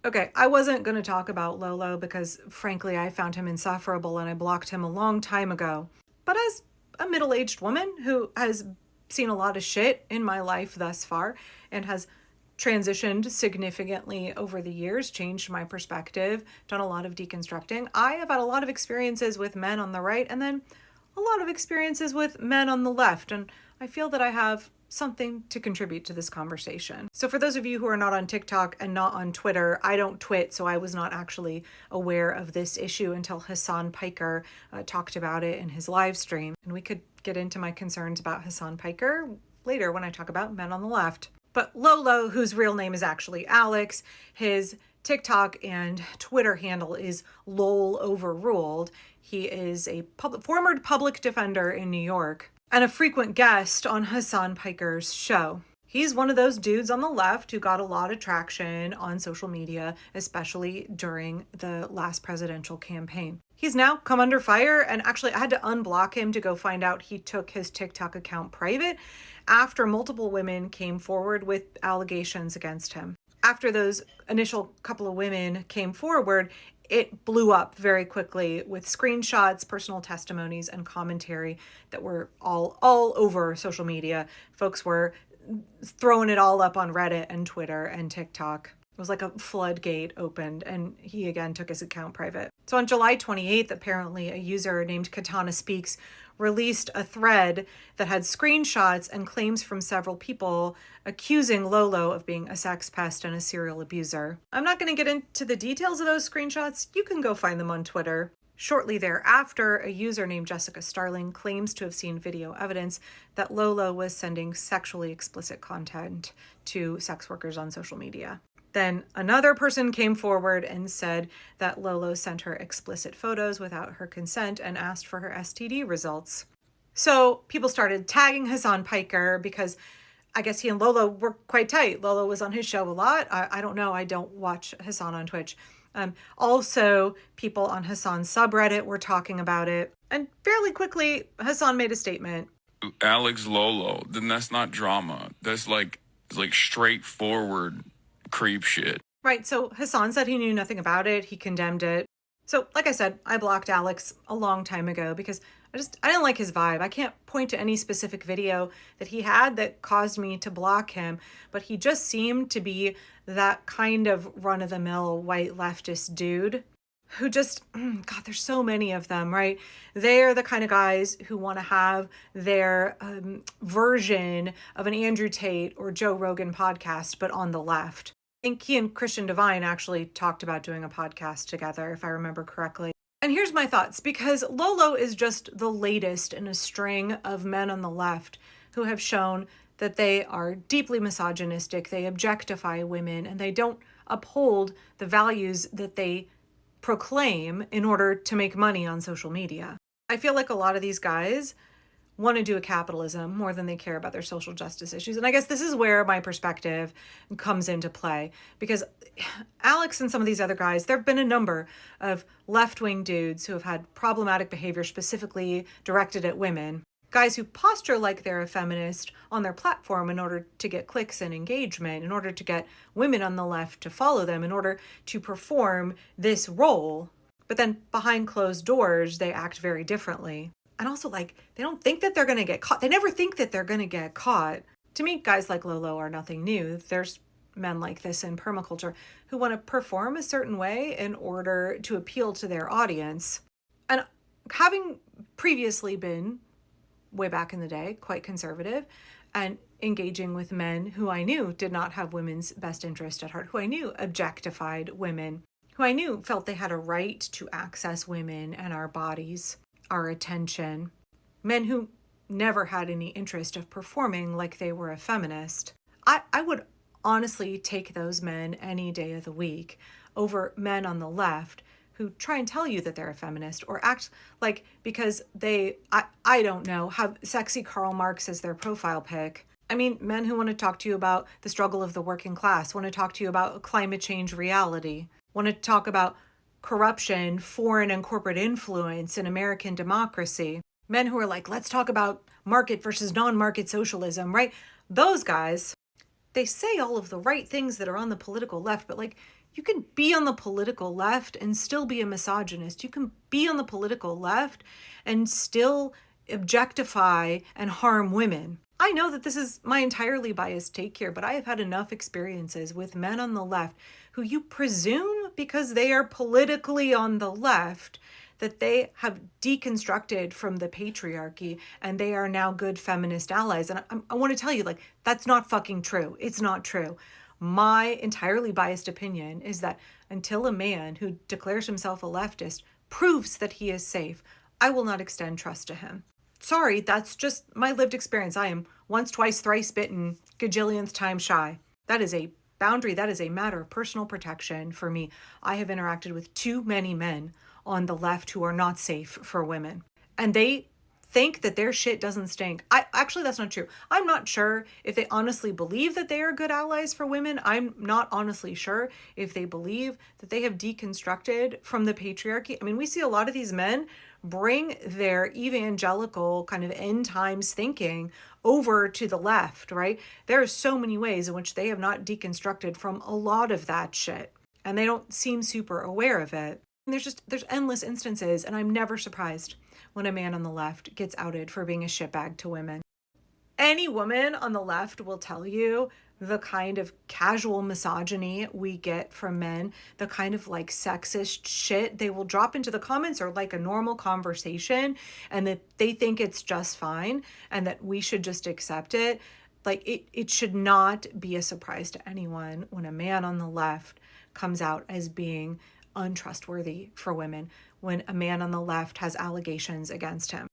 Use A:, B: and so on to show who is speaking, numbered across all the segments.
A: Okay, I wasn't going to talk about Lolo because, frankly, I found him insufferable and I blocked him a long time ago. But as a middle aged woman who has seen a lot of shit in my life thus far and has transitioned significantly over the years, changed my perspective, done a lot of deconstructing, I have had a lot of experiences with men on the right and then a lot of experiences with men on the left. And I feel that I have something to contribute to this conversation. So, for those of you who are not on TikTok and not on Twitter, I don't twit, so I was not actually aware of this issue until Hasan Piker talked about it in his live stream. And we could get into my concerns about Hasan Piker later when I talk about men on the left. But Lolo, whose real name is actually Alex, his TikTok and Twitter handle is LOL Overruled. He is a former public defender in New York and a frequent guest on Hasan Piker's show. He's one of those dudes on the left who got a lot of traction on social media, especially during the last presidential campaign. He's now come under fire, and actually, I had to unblock him to go find out he took his TikTok account private after multiple women came forward with allegations against him. After those initial couple of women came forward, it blew up very quickly with screenshots, personal testimonies, and commentary that were all over social media. Folks were throwing it all up on Reddit and Twitter and TikTok. It was like a floodgate opened, and he again took his account private. So on July 28th, apparently a user named Katana Speaks released a thread that had screenshots and claims from several people accusing Lolo of being a sex pest and a serial abuser. I'm not going to get into the details of those screenshots. You can go find them on Twitter. Shortly thereafter, a user named Jessica Starling claims to have seen video evidence that Lolo was sending sexually explicit content to sex workers on social media. Then another person came forward and said that Lolo sent her explicit photos without her consent and asked for her STD results. So people started tagging Hasan Piker because I guess he and Lolo were quite tight. Lolo was on his show a lot. I don't know. I don't watch Hasan on Twitch. Also, people on Hasan's subreddit were talking about it. And fairly quickly, Hasan made a statement.
B: Alex Lolo, then that's not drama. That's like straightforward creep shit.
A: Right, so Hasan said he knew nothing about it. He condemned it. So, like I said, I blocked Alex a long time ago because I didn't like his vibe. I can't point to any specific video that he had that caused me to block him, but he just seemed to be that kind of run-of-the-mill white leftist dude who just, God, there's so many of them, right? They're the kind of guys who want to have their version of an Andrew Tate or Joe Rogan podcast, but on the left. I think he and Christian Devine actually talked about doing a podcast together, if I remember correctly. And here's my thoughts, because Lolo is just the latest in a string of men on the left who have shown that they are deeply misogynistic, they objectify women, and they don't uphold the values that they proclaim in order to make money on social media. I feel like a lot of these guys want to do a capitalism more than they care about their social justice issues. And I guess this is where my perspective comes into play, because Alex and some of these other guys, there have been a number of left-wing dudes who have had problematic behavior specifically directed at women. Guys who posture like they're a feminist on their platform in order to get clicks and engagement, in order to get women on the left to follow them, in order to perform this role. But then behind closed doors, they act very differently. And also, they don't think that they're going to get caught. They never think that they're going to get caught. To me, guys like Lolo are nothing new. There's men like this in permaculture who want to perform a certain way in order to appeal to their audience. And having previously been, way back in the day, quite conservative, and engaging with men who I knew did not have women's best interest at heart, who I knew objectified women, who I knew felt they had a right to access women and our bodies, our attention, men who never had any interest of performing like they were a feminist. I would honestly take those men any day of the week over men on the left who try and tell you that they're a feminist or act like, because they, I don't know, have sexy Karl Marx as their profile pic. I mean, men who want to talk to you about the struggle of the working class, want to talk to you about climate change reality, want to talk about corruption, foreign and corporate influence in American democracy. Men who are like, let's talk about market versus non-market socialism, right? Those guys, they say all of the right things that are on the political left, but You can be on the political left and still be a misogynist. You can be on the political left and still objectify and harm women. I know that this is my entirely biased take here, but I have had enough experiences with men on the left who you presume because they are politically on the left that they have deconstructed from the patriarchy and they are now good feminist allies. And I want to tell you, like, that's not fucking true. It's not true. My entirely biased opinion is that until a man who declares himself a leftist proves that he is safe, I will not extend trust to him. Sorry, that's just my lived experience. I am once, twice, thrice bitten, gajillionth time shy. That is a boundary. That is a matter of personal protection for me. I have interacted with too many men on the left who are not safe for women. And they think that their shit doesn't stink. Actually, that's not true. I'm not sure if they honestly believe that they are good allies for women. I'm not honestly sure if they believe that they have deconstructed from the patriarchy. I mean, we see a lot of these men bring their evangelical kind of end times thinking over to the left, right? There are so many ways in which they have not deconstructed from a lot of that shit, and they don't seem super aware of it. And there's endless instances, and I'm never surprised when a man on the left gets outed for being a shitbag to women. Any woman on the left will tell you the kind of casual misogyny we get from men, the kind of like sexist shit they will drop into the comments or like a normal conversation, and that they think it's just fine and that we should just accept it. Like it should not be a surprise to anyone when a man on the left comes out as being untrustworthy for women, when a man on the left has allegations against him.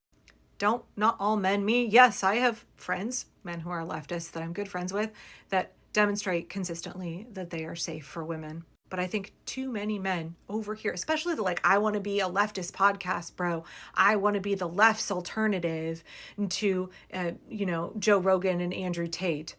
A: Not all men me. Yes, I have friends, men who are leftists that I'm good friends with, that demonstrate consistently that they are safe for women. But I think too many men over here, especially the like, I want to be a leftist podcast, bro. I want to be the left's alternative to, Joe Rogan and Andrew Tate.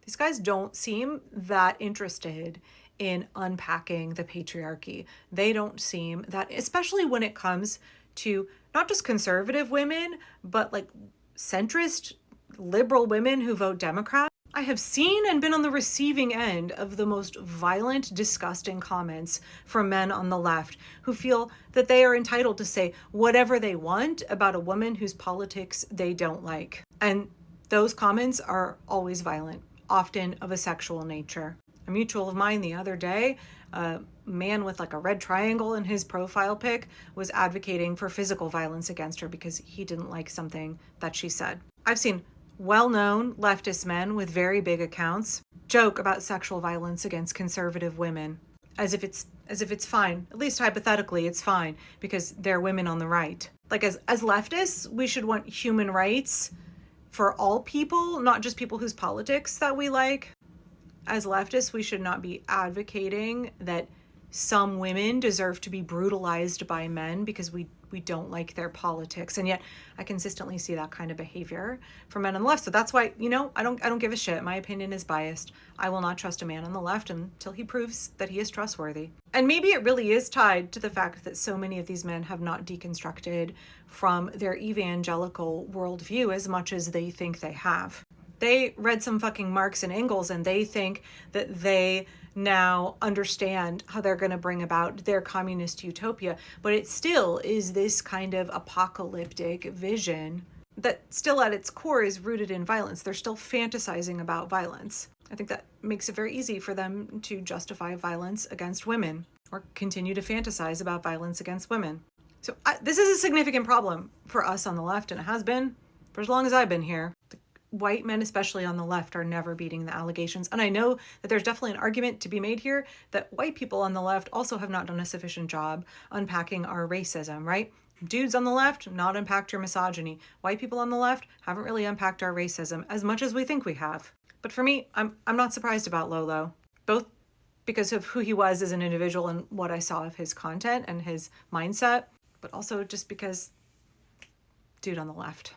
A: These guys don't seem that interested in unpacking the patriarchy. They don't seem that, especially when it comes to not just conservative women, but like centrist liberal women who vote Democrat. I have seen and been on the receiving end of the most violent, disgusting comments from men on the left who feel that they are entitled to say whatever they want about a woman whose politics they don't like. And those comments are always violent, often of a sexual nature. A mutual of mine the other day, a man with like a red triangle in his profile pic, was advocating for physical violence against her because he didn't like something that she said. I've seen well-known leftist men with very big accounts joke about sexual violence against conservative women as if it's fine. At least hypothetically it's fine because they're women on the right. Like as leftists, we should want human rights for all people, not just people whose politics that we like. As leftists, we should not be advocating that some women deserve to be brutalized by men because we don't like their politics. And yet I consistently see that kind of behavior from men on the left. So that's why, I don't give a shit. My opinion is biased. I will not trust a man on the left until he proves that he is trustworthy. And maybe it really is tied to the fact that so many of these men have not deconstructed from their evangelical worldview as much as they think they have. They read some fucking Marx and Engels and they think that they now understand how they're going to bring about their communist utopia. But it still is this kind of apocalyptic vision that still at its core is rooted in violence. They're still fantasizing about violence. I think that makes it very easy for them to justify violence against women or continue to fantasize about violence against women. So this is a significant problem for us on the left, and it has been for as long as I've been here. White men, especially on the left, are never beating the allegations. And I know that there's definitely an argument to be made here that white people on the left also have not done a sufficient job unpacking our racism, right? Dudes on the left, not unpacked your misogyny. White people on the left haven't really unpacked our racism as much as we think we have. But for me, I'm not surprised about Lolo, both because of who he was as an individual and what I saw of his content and his mindset, but also just because dude on the left.